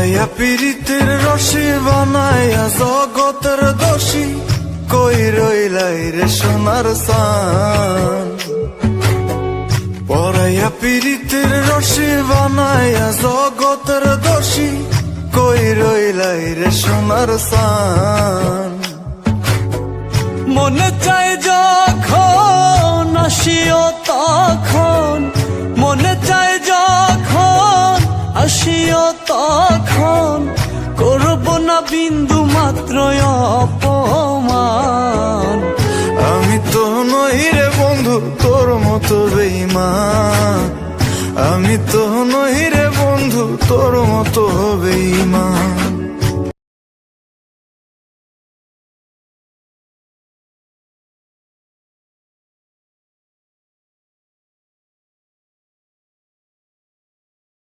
পরাইয়া পীড়িতের রশি বানাইয়া জগতের দোষী কই রইলাই রে সোনার সান। পরাইয়া পীড়িতের রশি বানাইয়া জগতের দোষী কই রইলাই রে সোনার সান। মনে চায় যখন আসিও তখন, মনে চায় যখন আসিও তখন, করব না বিন্দু মাত্র অপমান। আমি তো নই রে বন্ধু তোর মতো বেঈমান, আমি তো নই রে বন্ধু তোর মতো বেঈমান।